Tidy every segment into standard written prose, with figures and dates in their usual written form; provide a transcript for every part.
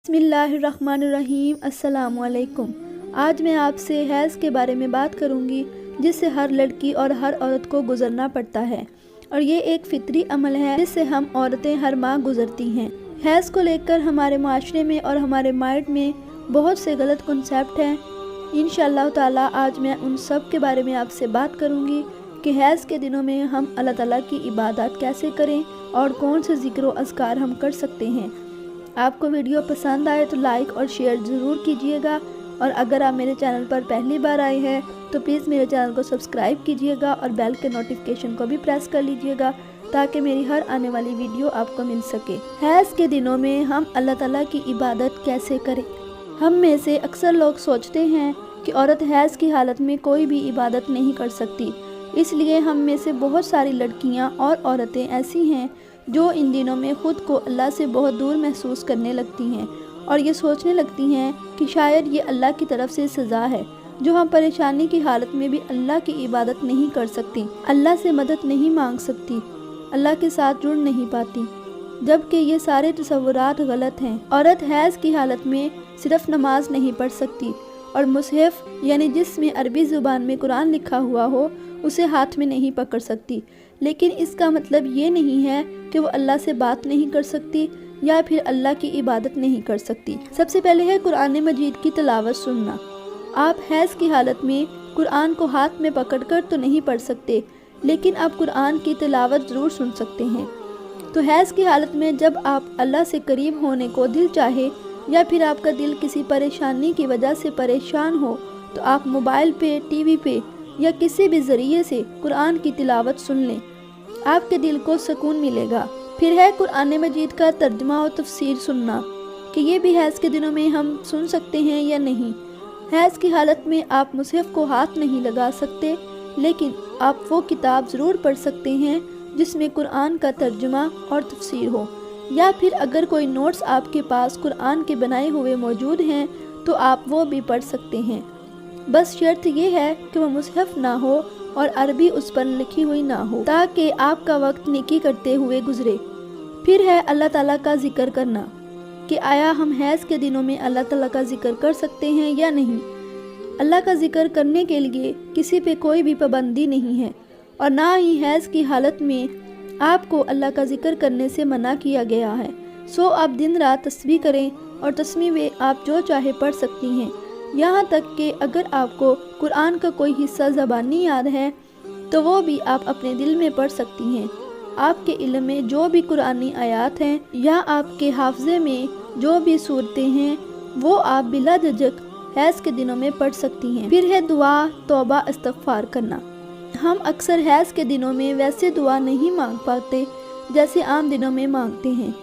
बिस्मिल्लाहिर्रहमानिर्रहीम। अस्सलाम वालेकुम। आज मैं आपसे हैज़ के बारे में बात करूंगी, जिससे हर लड़की और हर औरत को गुजरना पड़ता है, और ये एक फितरी अमल है जिससे हम औरतें हर माह गुजरती हैं। हैज़ को लेकर हमारे माशरे में और हमारे माइंड में बहुत से गलत कॉन्सेप्ट हैं। इंशाअल्लाह ताला आज मैं उन सब के बारे में आपसे बात करूंगी कि हैज़ के दिनों में हम अल्लाह ताला की इबादत कैसे करें और कौन से ज़िक्र व अज़कार हम कर सकते हैं। आपको वीडियो पसंद आए तो लाइक और शेयर ज़रूर कीजिएगा, और अगर आप मेरे चैनल पर पहली बार आए हैं तो प्लीज़ मेरे चैनल को सब्सक्राइब कीजिएगा और बेल के नोटिफिकेशन को भी प्रेस कर लीजिएगा, ताकि मेरी हर आने वाली वीडियो आपको मिल सके। हैज़ के दिनों में हम अल्लाह ताला की इबादत कैसे करें। हम में से अक्सर लोग सोचते हैं कि औरत हैज़ की हालत में कोई भी इबादत नहीं कर सकती, इसलिए हम में से बहुत सारी लड़कियां और औरतें ऐसी हैं जो इन दिनों में ख़ुद को अल्लाह से बहुत दूर महसूस करने लगती हैं और ये सोचने लगती हैं कि शायद ये अल्लाह की तरफ से सज़ा है, जो हम परेशानी की हालत में भी अल्लाह की इबादत नहीं कर सकती, अल्लाह से मदद नहीं मांग सकती, अल्लाह के साथ जुड़ नहीं पाती, जबकि ये सारे तसव्वुरात गलत हैं। औरत हैज़ की हालत में सिर्फ नमाज नहीं पढ़ सकती और मुसहफ़ यानी जिसमें अरबी ज़ुबान में कुरान लिखा हुआ हो उसे हाथ में नहीं पकड़ सकती, लेकिन इसका मतलब ये नहीं है कि वो अल्लाह से बात नहीं कर सकती या फिर अल्लाह की इबादत नहीं कर सकती। सबसे पहले है कुरान मजीद की तिलावत सुनना। आप हैज़ की हालत में कुरान को हाथ में पकड़कर तो नहीं पढ़ सकते, लेकिन आप कुरान की तिलावत ज़रूर सुन सकते हैं। तो हैज़ की हालत में जब आप अल्लाह से करीब होने को दिल चाहे या फिर आपका दिल किसी परेशानी की वजह से परेशान हो, तो आप मोबाइल पे, टीवी पे या किसी भी ज़रिए से कुरान की तिलावत सुन लें, आपके दिल को सुकून मिलेगा। फिर है कुरान मजीद का तर्जुमा और तफसीर सुनना, कि ये भी हैज़ के दिनों में हम सुन सकते हैं या नहीं। हैज़ की हालत में आप मुसहफ़ को हाथ नहीं लगा सकते, लेकिन आप वो किताब ज़रूर पढ़ सकते हैं जिसमें कुरान का तर्जुमा और तफसीर हो, या फिर अगर कोई नोट्स आपके पास कुरान के बनाए हुए मौजूद हैं तो आप वो भी पढ़ सकते हैं। बस शर्त ये है कि वह मुसहफ़ ना हो और अरबी उस पर लिखी हुई ना हो, ताकि आपका वक्त नेकी करते हुए गुजरे। फिर है अल्लाह ताला का जिक्र करना, कि आया हम हैज़ के दिनों में अल्लाह ताला का जिक्र कर सकते हैं या नहीं। अल्लाह का जिक्र करने के लिए किसी पे कोई भी पाबंदी नहीं है, और ना ही हैज़ की हालत में आपको अल्लाह का जिक्र करने से मना किया गया है। सो आप दिन रात तस्बीह करें, और तस्बीह में आप जो चाहे पढ़ सकती हैं, यहाँ तक कि अगर आपको कुरान का कोई हिस्सा ज़बानी याद है तो वो भी आप अपने दिल में पढ़ सकती हैं। आपके इल्म में जो भी कुरानी आयात हैं या आपके हाफ़ज़े में जो भी सूरतें हैं वो आप बिला झिझक हैज़ के दिनों में पढ़ सकती हैं। फिर है दुआ, तौबा, इस्तग़फ़ार करना। हम अक्सर हैज़ के दिनों में वैसे दुआ नहीं मांग पाते जैसे आम दिनों में मांगते हैं,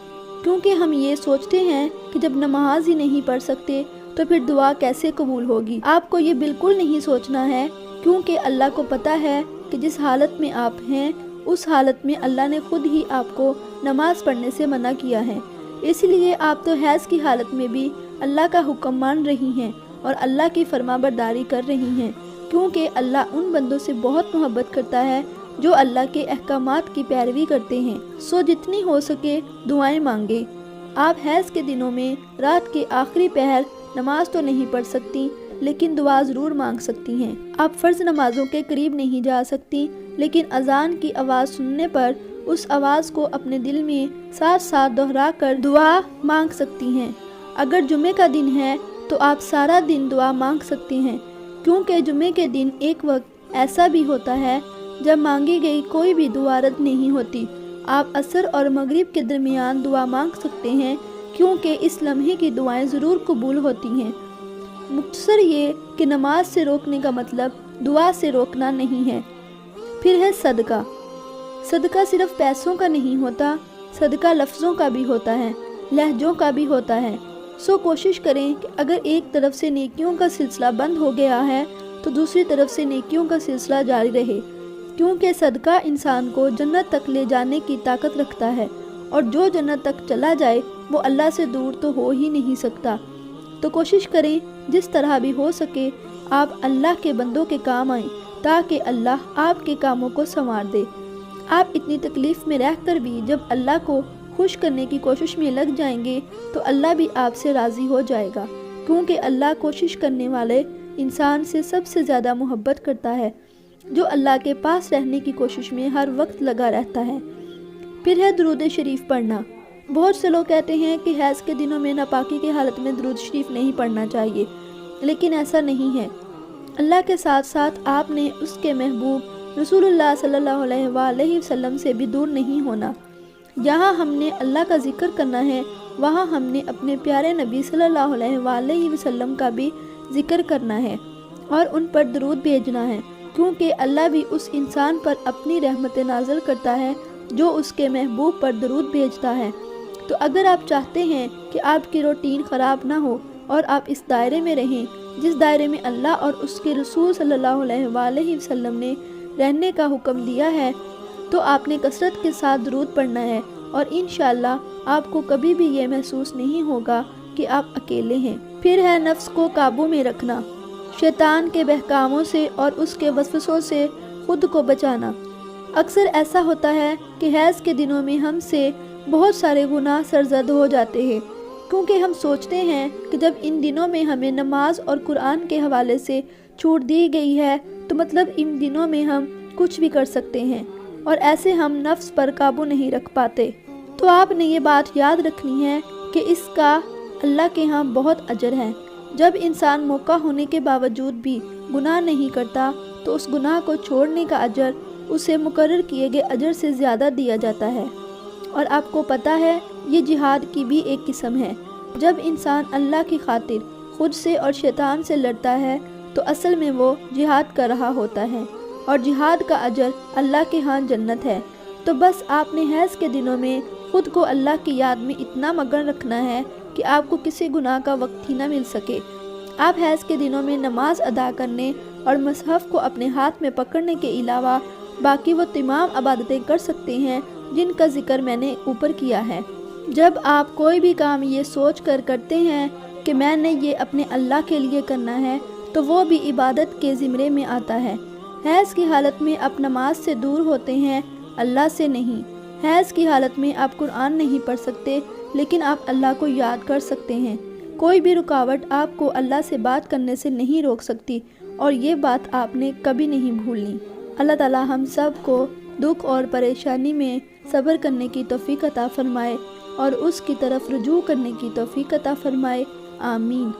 क्योंकि हम ये सोचते हैं कि जब नमाज ही नहीं पढ़ सकते तो फिर दुआ कैसे कबूल होगी। आपको ये बिल्कुल नहीं सोचना है, क्योंकि अल्लाह को पता है कि जिस हालत में आप हैं उस हालत में अल्लाह ने खुद ही आपको नमाज पढ़ने से मना किया है। इसलिए आप तो हैज़ की हालत में भी अल्लाह का हुक्म मान रही हैं और अल्लाह की फरमाबरदारी कर रही हैं, क्योंकि अल्लाह उन बंदों से बहुत मोहब्बत करता है जो अल्लाह के अहकामात की पैरवी करते हैं। सो जितनी हो सके दुआएं मांगे। आप हैज़ के दिनों में रात के आखिरी पहर नमाज तो नहीं पढ़ सकती, लेकिन दुआ ज़रूर मांग सकती हैं। आप फ़र्ज़ नमाज़ों के करीब नहीं जा सकती, लेकिन अज़ान की आवाज़ सुनने पर उस आवाज़ को अपने दिल में साथ साथ दोहरा कर दुआ मांग सकती हैं। अगर जुमे का दिन है तो आप सारा दिन दुआ मांग सकती हैं, क्योंकि जुमे के दिन एक वक्त ऐसा भी होता है जब मांगी गई कोई भी दुआ रद्द नहीं होती। आप असर और मगरिब के दरमियान दुआ मांग सकते हैं, क्योंकि इस लम्हे की दुआएं ज़रूर कबूल होती हैं। मुख्तसर ये कि नमाज से रोकने का मतलब दुआ से रोकना नहीं है। फिर है सदका। सदका सिर्फ पैसों का नहीं होता, सदका लफ्ज़ों का भी होता है, लहजों का भी होता है। सो कोशिश करें कि अगर एक तरफ से नेकियों का सिलसिला बंद हो गया है तो दूसरी तरफ से नेकियों का सिलसिला जारी रहे, क्योंकि सदका इंसान को जन्नत तक ले जाने की ताकत रखता है, और जो जन्नत तक चला जाए वो अल्लाह से दूर तो हो ही नहीं सकता। तो कोशिश करें जिस तरह भी हो सके आप अल्लाह के बंदों के काम आएँ, ताकि अल्लाह आपके कामों को संवार दे। आप इतनी तकलीफ़ में रहकर भी जब अल्लाह को خوش کرنے کی کوشش میں لگ جائیں گے تو اللہ بھی آپ سے راضی ہو جائے گا، کیونکہ اللہ کوشش کرنے والے انسان سے سب سے زیادہ محبت کرتا ہے، جو اللہ کے پاس رہنے کی کوشش میں ہر وقت لگا رہتا ہے۔ پھر ہے درود شریف پڑھنا۔ بہت سے لوگ کہتے ہیں کہ حیض کے دنوں میں ناپاکی کی حالت میں درود شریف نہیں پڑھنا چاہیے، لیکن ایسا نہیں ہے۔ اللہ کے ساتھ ساتھ آپ نے اس کے محبوب رسول اللہ صلی اللہ علیہ وآلہ وسلم سے بھی دور نہیں ہونا۔ جہاں ہم نے اللہ کا ذکر کرنا ہے، وہاں ہم نے اپنے پیارے نبی صلی اللہ علیہ وآلہ وسلم کا بھی ذکر کرنا ہے اور ان پر درود بھیجنا ہے، کیونکہ اللہ بھی اس انسان پر اپنی رحمت نازل کرتا ہے جو اس کے محبوب پر درود بھیجتا ہے۔ تو اگر آپ چاہتے ہیں کہ آپ کی روٹین خراب نہ ہو اور آپ اس دائرے میں رہیں جس دائرے میں اللہ اور اس کے رسول صلی اللہ علیہ وآلہ وسلم نے رہنے کا حکم دیا ہے، تو آپ نے کثرت کے ساتھ درود پڑھنا ہے، اور انشاءاللہ آپ کو کبھی بھی یہ محسوس نہیں ہوگا کہ آپ اکیلے ہیں۔ پھر ہے نفس کو قابو میں رکھنا، شیطان کے بہکاموں سے اور اس کے وسوسوں سے خود کو بچانا۔ اکثر ایسا ہوتا ہے کہ حیض کے دنوں میں ہم سے بہت سارے گناہ سرزد ہو جاتے ہیں، کیونکہ ہم سوچتے ہیں کہ جب ان دنوں میں ہمیں نماز اور قرآن کے حوالے سے چھوٹ دی گئی ہے تو مطلب ان دنوں میں ہم کچھ بھی کر سکتے ہیں، اور ایسے ہم نفس پر قابو نہیں رکھ پاتے۔ تو آپ نے یہ بات یاد رکھنی ہے کہ اس کا اللہ کے ہاں بہت اجر ہے۔ جب انسان موقع ہونے کے باوجود بھی گناہ نہیں کرتا تو اس گناہ کو چھوڑنے کا اجر اسے مقرر کیے گئے اجر سے زیادہ دیا جاتا ہے۔ اور آپ کو پتہ ہے یہ جہاد کی بھی ایک قسم ہے۔ جب انسان اللہ کی خاطر خود سے اور شیطان سے لڑتا ہے تو اصل میں وہ جہاد کر رہا ہوتا ہے، اور جہاد کا اجر اللہ کے ہاں جنت ہے۔ تو بس آپ نے حیض کے دنوں میں خود کو اللہ کی یاد میں اتنا مگن رکھنا ہے کہ آپ کو کسی گناہ کا وقت ہی نہ مل سکے۔ آپ حیض کے دنوں میں نماز ادا کرنے اور مصحف کو اپنے ہاتھ میں پکڑنے کے علاوہ باقی وہ تمام عبادتیں کر سکتے ہیں جن کا ذکر میں نے اوپر کیا ہے۔ جب آپ کوئی بھی کام یہ سوچ کر کرتے ہیں کہ میں نے یہ اپنے اللہ کے لیے کرنا ہے تو وہ بھی عبادت کے زمرے میں آتا ہے۔ حیض کی حالت میں آپ نماز سے دور ہوتے ہیں، اللہ سے نہیں۔ حیض کی حالت میں آپ قرآن نہیں پڑھ سکتے، لیکن آپ اللہ کو یاد کر سکتے ہیں۔ کوئی بھی رکاوٹ آپ کو اللہ سے بات کرنے سے نہیں روک سکتی، اور یہ بات آپ نے کبھی نہیں بھولنی۔ اللہ تعالی ہم سب کو دکھ اور پریشانی میں صبر کرنے کی توفیق عطا فرمائے اور اس کی طرف رجوع کرنے کی توفیق عطا فرمائے، آمین۔